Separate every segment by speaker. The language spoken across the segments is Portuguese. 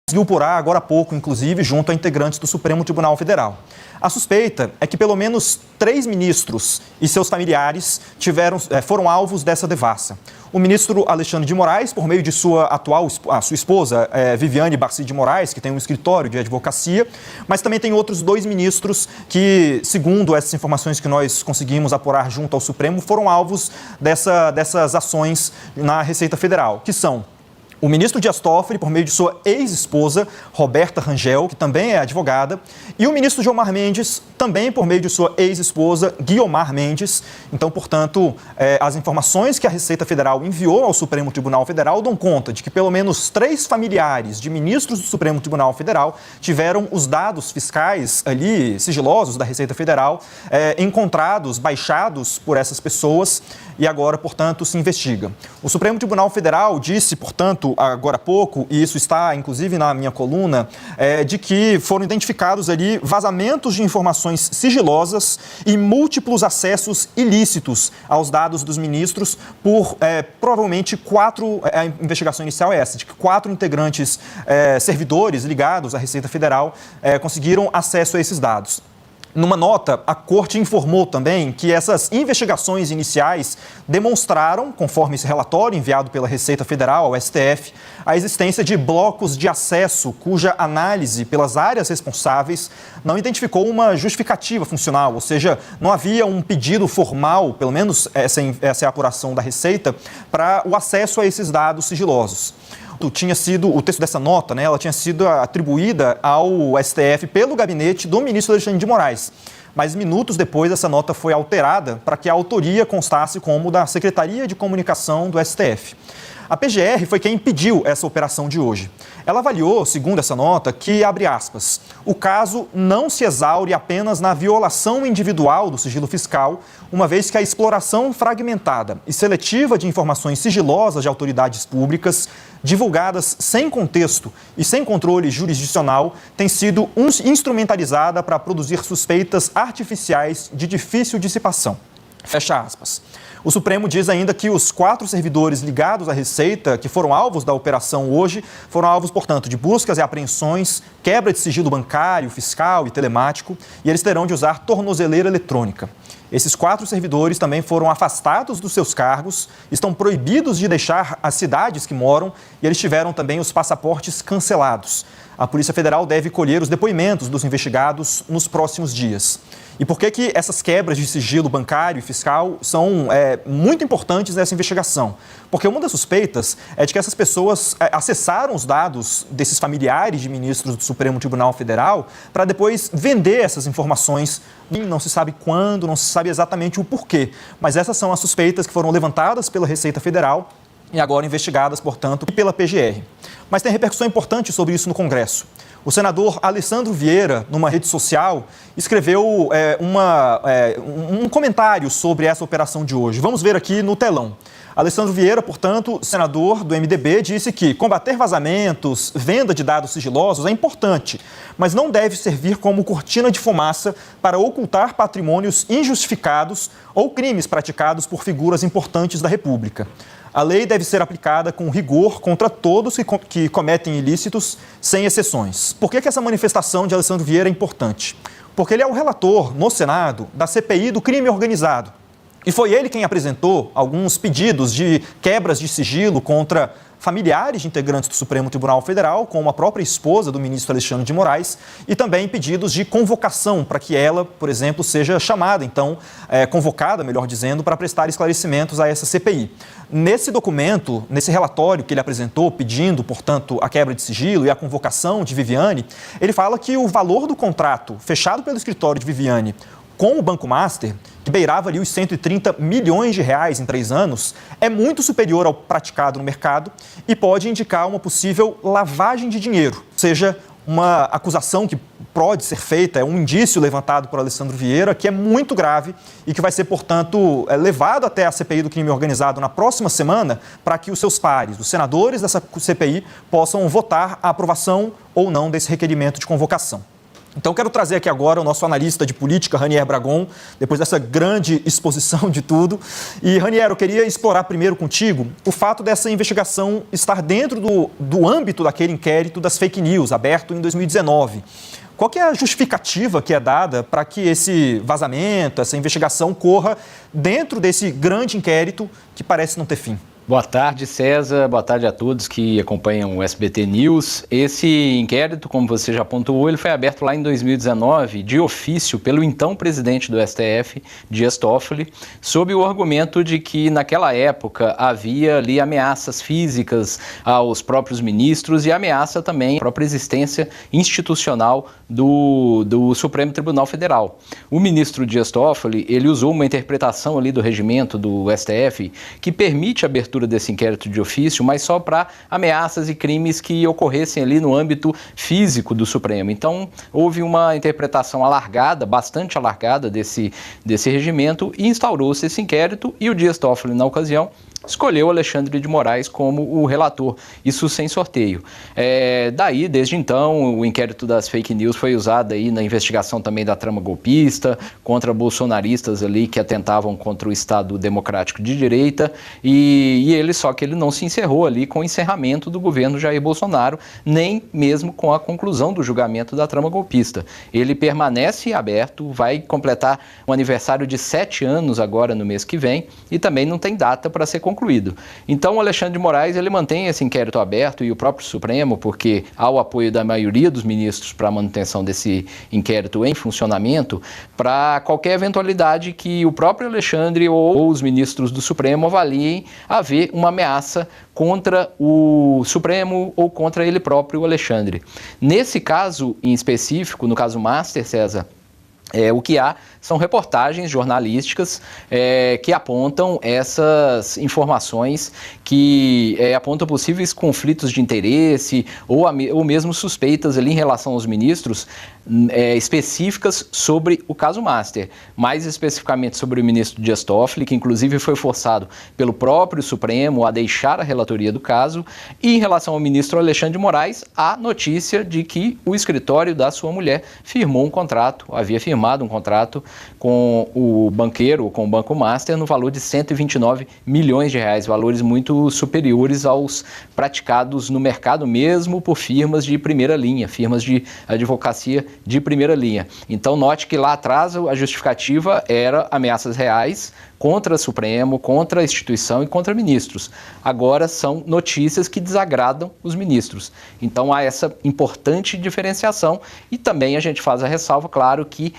Speaker 1: Conseguiu apurar agora há pouco, inclusive, junto a integrantes do Supremo Tribunal Federal. A suspeita é que pelo menos 3 ministros e seus familiares foram alvos dessa devassa. O ministro Alexandre de Moraes, por meio de sua esposa, Viviane Barcy de Moraes, que tem um escritório de advocacia, mas também tem outros 2 ministros que, segundo essas informações que nós conseguimos apurar junto ao Supremo, foram alvos dessas ações na Receita Federal, que são o ministro Dias Toffoli, por meio de sua ex-esposa, Roberta Rangel, que também é advogada, e o ministro Gilmar Mendes, também por meio de sua ex-esposa, Guiomar Mendes. Então, portanto, as informações que a Receita Federal enviou ao Supremo Tribunal Federal dão conta de que pelo menos 3 familiares de ministros do Supremo Tribunal Federal tiveram os dados fiscais ali, sigilosos da Receita Federal, encontrados, baixados por essas pessoas e agora, portanto, se investiga. O Supremo Tribunal Federal disse, portanto, agora há pouco, e isso está inclusive na minha coluna, de que foram identificados ali vazamentos de informações sigilosas e múltiplos acessos ilícitos aos dados dos ministros por provavelmente 4, a investigação inicial é essa, de que 4 integrantes servidores ligados à Receita Federal conseguiram acesso a esses dados. Numa nota, a Corte informou também que essas investigações iniciais demonstraram, conforme esse relatório enviado pela Receita Federal ao STF, a existência de blocos de acesso cuja análise pelas áreas responsáveis não identificou uma justificativa funcional, ou seja, não havia um pedido formal, pelo menos essa é a apuração da Receita, para o acesso a esses dados sigilosos. O texto dessa nota, ela tinha sido atribuída ao STF pelo gabinete do ministro Alexandre de Moraes. Mas minutos depois, essa nota foi alterada para que a autoria constasse como da Secretaria de Comunicação do STF. A PGR foi quem impediu essa operação de hoje. Ela avaliou, segundo essa nota, que, abre aspas, o caso não se exaure apenas na violação individual do sigilo fiscal, uma vez que a exploração fragmentada e seletiva de informações sigilosas de autoridades públicas, divulgadas sem contexto e sem controle jurisdicional, tem sido instrumentalizada para produzir suspeitas artificiais de difícil dissipação. Fecha aspas. O Supremo diz ainda que os 4 servidores ligados à Receita, que foram alvos da operação hoje, foram alvos, portanto, de buscas e apreensões, quebra de sigilo bancário, fiscal e telemático, e eles terão de usar tornozeleira eletrônica. Esses 4 servidores também foram afastados dos seus cargos, estão proibidos de deixar as cidades que moram e eles tiveram também os passaportes cancelados. A Polícia Federal deve colher os depoimentos dos investigados nos próximos dias. E por que essas quebras de sigilo bancário e fiscal são muito importantes nessa investigação? Porque uma das suspeitas é de que essas pessoas acessaram os dados desses familiares de ministros do Supremo Tribunal Federal para depois vender essas informações. Não se sabe quando, não se sabe exatamente o porquê, mas essas são as suspeitas que foram levantadas pela Receita Federal e agora investigadas, portanto, pela PGR. Mas tem repercussão importante sobre isso no Congresso. O senador Alessandro Vieira, numa rede social, escreveu um comentário sobre essa operação de hoje. Vamos ver aqui no telão. Alessandro Vieira, portanto, senador do MDB, disse que combater vazamentos, venda de dados sigilosos é importante, mas não deve servir como cortina de fumaça para ocultar patrimônios injustificados ou crimes praticados por figuras importantes da República. A lei deve ser aplicada com rigor contra todos que cometem ilícitos, sem exceções. Por que essa manifestação de Alessandro Vieira é importante? Porque ele é o relator no Senado da CPI do crime organizado. E foi ele quem apresentou alguns pedidos de quebras de sigilo contra familiares de integrantes do Supremo Tribunal Federal, como a própria esposa do ministro Alexandre de Moraes, e também pedidos de convocação para que ela, por exemplo, seja chamada, então, convocada, melhor dizendo, para prestar esclarecimentos a essa CPI. Nesse documento, nesse relatório que ele apresentou, pedindo, portanto, a quebra de sigilo e a convocação de Viviane, ele fala que o valor do contrato fechado pelo escritório de Viviane com o Banco Master, que beirava ali os 130 milhões de reais em 3 anos, é muito superior ao praticado no mercado e pode indicar uma possível lavagem de dinheiro. Ou seja, uma acusação que pode ser feita, é um indício levantado por Alessandro Vieira, que é muito grave e que vai ser, portanto, levado até a CPI do crime organizado na próxima semana para que os seus pares, os senadores dessa CPI, possam votar a aprovação ou não desse requerimento de convocação. Então, quero trazer aqui agora o nosso analista de política, Ranier Bragon, depois dessa grande exposição de tudo. E, Ranier, eu queria explorar primeiro contigo o fato dessa investigação estar dentro do âmbito daquele inquérito das fake news, aberto em 2019. Qual que é a justificativa que é dada para que esse vazamento, essa investigação corra dentro desse grande inquérito que parece não ter fim?
Speaker 2: Boa tarde, César. Boa tarde a todos que acompanham o SBT News. Esse inquérito, como você já pontuou, ele foi aberto lá em 2019, de ofício, pelo então presidente do STF, Dias Toffoli, sob o argumento de que, naquela época, havia ali ameaças físicas aos próprios ministros e ameaça também à própria existência institucional do Supremo Tribunal Federal. O ministro Dias Toffoli, ele usou uma interpretação ali do regimento do STF que permite a abertura desse inquérito de ofício, mas só para ameaças e crimes que ocorressem ali no âmbito físico do Supremo. Então, houve uma interpretação alargada, bastante alargada desse regimento e instaurou-se esse inquérito e o Dias Toffoli, na ocasião, escolheu Alexandre de Moraes como o relator, isso sem sorteio. Daí, desde então, o inquérito das fake news foi usado aí na investigação também da trama golpista, contra bolsonaristas ali que atentavam contra o Estado Democrático de Direita, só que ele não se encerrou ali com o encerramento do governo Jair Bolsonaro, nem mesmo com a conclusão do julgamento da trama golpista. Ele permanece aberto, vai completar um aniversário de 7 anos agora no mês que vem e também não tem data para ser concluído. Então, o Alexandre de Moraes, ele mantém esse inquérito aberto e o próprio Supremo, porque há o apoio da maioria dos ministros para a manutenção desse inquérito em funcionamento, para qualquer eventualidade que o próprio Alexandre ou os ministros do Supremo avaliem haver uma ameaça contra o Supremo ou contra ele próprio, o Alexandre. Nesse caso em específico, no caso Master, César, o que há são reportagens jornalísticas que apontam essas informações, que apontam possíveis conflitos de interesse ou mesmo suspeitas ali em relação aos ministros específicas sobre o caso Master, mais especificamente sobre o ministro Dias Toffoli, que inclusive foi forçado pelo próprio Supremo a deixar a relatoria do caso, e em relação ao ministro Alexandre de Moraes, a notícia de que o escritório da sua mulher havia firmado um contrato com o banqueiro, com o Banco Master, no valor de 129 milhões de reais, valores muito superiores aos praticados no mercado mesmo por firmas de primeira linha, firmas de advocacia de primeira linha. Então, note que lá atrás a justificativa era ameaças reais contra o Supremo, contra a instituição e contra ministros. Agora são notícias que desagradam os ministros. Então há essa importante diferenciação e também a gente faz a ressalva, claro, que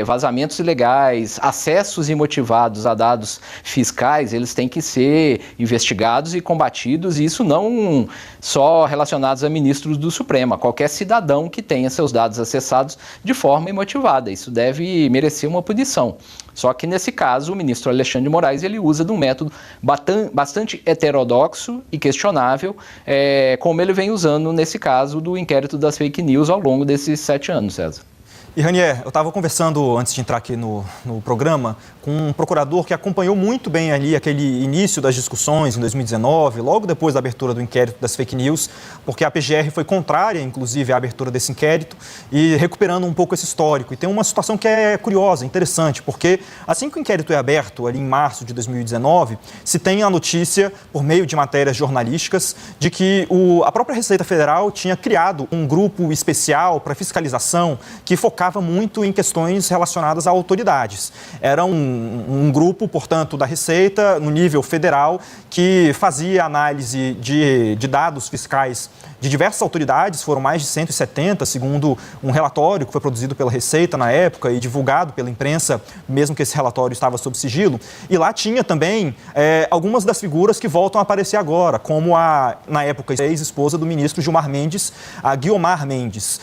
Speaker 2: vazamentos ilegais, acessos imotivados a dados fiscais, eles têm que ser investigados e combatidos, e isso não só relacionados a ministros do Supremo, a qualquer cidadão que tenha seus dados acessados de forma imotivada. Isso deve merecer uma punição. Só que, nesse caso, o ministro Alexandre de Moraes ele usa de um método bastante heterodoxo e questionável, como ele vem usando nesse caso do inquérito das fake news ao longo desses 7 anos, César.
Speaker 1: E, Ranier, eu estava conversando, antes de entrar aqui no programa, com um procurador que acompanhou muito bem ali aquele início das discussões em 2019, logo depois da abertura do inquérito das fake news, porque a PGR foi contrária, inclusive, à abertura desse inquérito, e recuperando um pouco esse histórico. E tem uma situação que é curiosa, interessante, porque assim que o inquérito é aberto, ali em março de 2019, se tem a notícia, por meio de matérias jornalísticas, de que a própria Receita Federal tinha criado um grupo especial para fiscalização que focava muito em questões relacionadas a autoridades. Era um grupo, portanto, da Receita, no nível federal, que fazia análise de dados fiscais de diversas autoridades, foram mais de 170, segundo um relatório que foi produzido pela Receita na época e divulgado pela imprensa, mesmo que esse relatório estava sob sigilo. E lá tinha também algumas das figuras que voltam a aparecer agora, como na época, ex-esposa do ministro Gilmar Mendes, a Guiomar Mendes.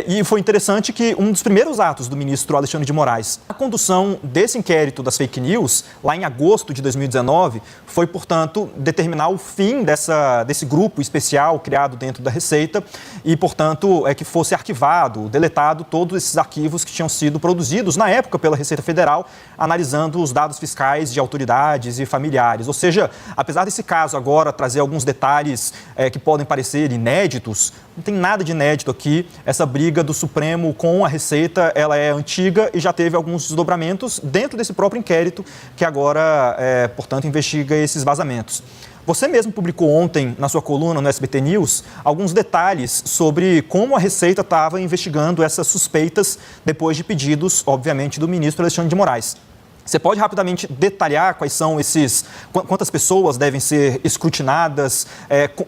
Speaker 1: E foi interessante que um dos primeiros atos do ministro Alexandre de Moraes, a condução desse inquérito das fake news, lá em agosto de 2019, foi, portanto, determinar o fim desse grupo especial criado dentro da Receita e, portanto, que fosse arquivado, deletado todos esses arquivos que tinham sido produzidos na época pela Receita Federal, analisando os dados fiscais de autoridades e familiares. Ou seja, apesar desse caso agora trazer alguns detalhes que podem parecer inéditos, não tem nada de inédito aqui. Essa briga do Supremo com a Receita, ela é antiga e já teve alguns desdobramentos dentro desse próprio inquérito que agora, portanto, investiga esses vazamentos. Você mesmo publicou ontem, na sua coluna no SBT News, alguns detalhes sobre como a Receita estava investigando essas suspeitas depois de pedidos, obviamente, do ministro Alexandre de Moraes. Você pode rapidamente detalhar quais são quantas pessoas devem ser escrutinadas,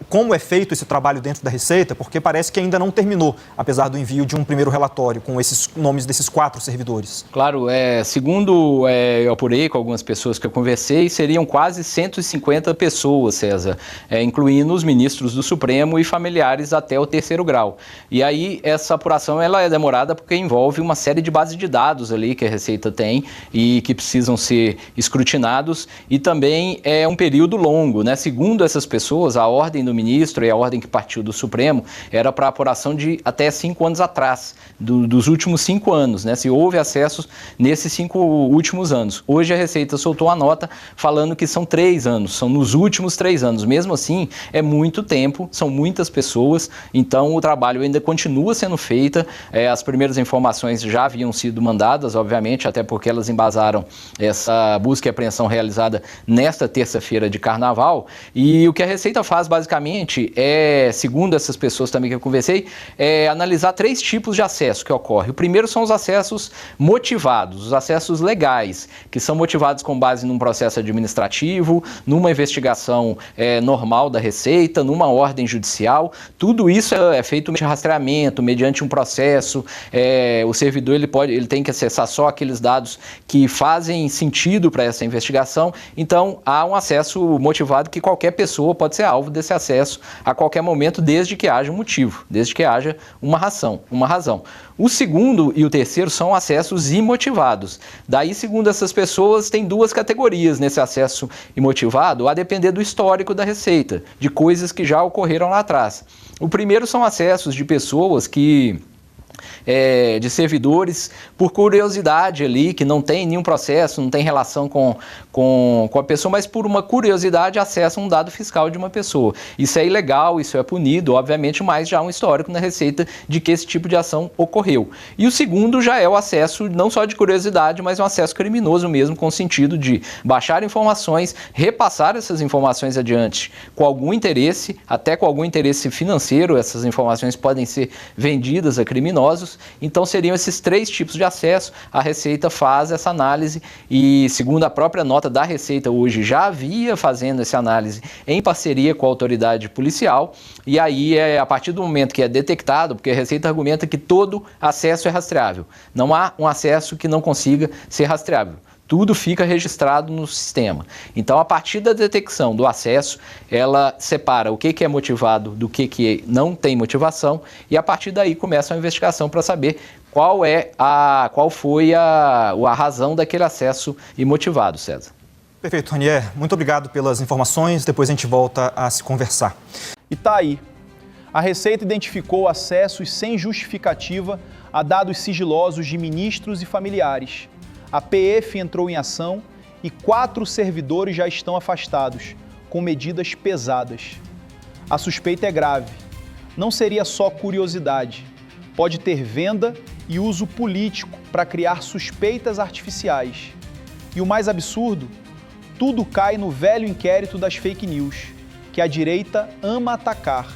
Speaker 1: como é feito esse trabalho dentro da Receita? Porque parece que ainda não terminou, apesar do envio de um primeiro relatório com esses nomes desses 4 servidores.
Speaker 2: Claro, segundo eu apurei com algumas pessoas que eu conversei, seriam quase 150 pessoas, César, incluindo os ministros do Supremo e familiares até o 3º grau. E aí essa apuração ela é demorada porque envolve uma série de bases de dados ali que a Receita tem e que precisam ser escrutinados, e também é um período longo, né? Segundo essas pessoas, a ordem do ministro e a ordem que partiu do Supremo era para apuração de até 5 anos atrás, dos últimos 5 anos, né? Se houve acessos nesses 5 últimos anos. Hoje a Receita soltou a nota falando que são 3 anos, são nos últimos 3 anos. Mesmo assim, é muito tempo, são muitas pessoas, então o trabalho ainda continua sendo feito. As primeiras informações já haviam sido mandadas, obviamente, até porque elas embasaram essa busca e apreensão realizada nesta terça-feira de Carnaval. E o que a Receita faz basicamente segundo essas pessoas também que eu conversei, analisar 3 tipos de acesso que ocorrem. O primeiro são os acessos motivados, os acessos legais, que são motivados com base num processo administrativo, numa investigação normal da Receita, numa ordem judicial. Tudo isso é feito mediante rastreamento, mediante um processo. O servidor ele tem que acessar só aqueles dados que fazem sentido para essa investigação, então há um acesso motivado que qualquer pessoa pode ser alvo desse acesso a qualquer momento, desde que haja um motivo, desde que haja uma razão. O segundo e o terceiro são acessos imotivados. Daí, segundo essas pessoas, tem 2 categorias nesse acesso imotivado, a depender do histórico da Receita, de coisas que já ocorreram lá atrás. O primeiro são acessos de pessoas de servidores por curiosidade ali, que não tem nenhum processo, não tem relação com a pessoa, mas por uma curiosidade acessam um dado fiscal de uma pessoa. Isso é ilegal, isso é punido, obviamente, mas já há um histórico na Receita de que esse tipo de ação ocorreu. E o segundo já é o acesso não só de curiosidade, mas um acesso criminoso mesmo, com o sentido de baixar informações, repassar essas informações adiante com algum interesse, até com algum interesse financeiro. Essas informações podem ser vendidas a criminosos. Então seriam esses 3 tipos de acesso. A Receita faz essa análise e, segundo a própria nota da Receita hoje, já havia fazendo essa análise em parceria com a autoridade policial, e aí a partir do momento que é detectado, porque a Receita argumenta que todo acesso é rastreável, não há um acesso que não consiga ser rastreável. Tudo fica registrado no sistema. Então, a partir da detecção do acesso, ela separa o que é motivado do que não tem motivação, e a partir daí começa a investigação para saber qual foi a razão daquele acesso imotivado, César.
Speaker 1: Perfeito, Ranier. Muito obrigado pelas informações. Depois a gente volta a se conversar.
Speaker 3: E tá aí. A Receita identificou acessos sem justificativa a dados sigilosos de ministros e familiares. A PF entrou em ação e 4 servidores já estão afastados, com medidas pesadas. A suspeita é grave. Não seria só curiosidade. Pode ter venda e uso político para criar suspeitas artificiais. E o mais absurdo, tudo cai no velho inquérito das fake news, que a direita ama atacar.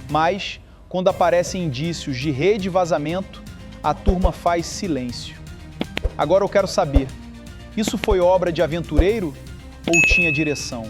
Speaker 3: Mas, quando aparecem indícios de rede de vazamento, a turma faz silêncio. Agora eu quero saber, isso foi obra de aventureiro ou tinha direção?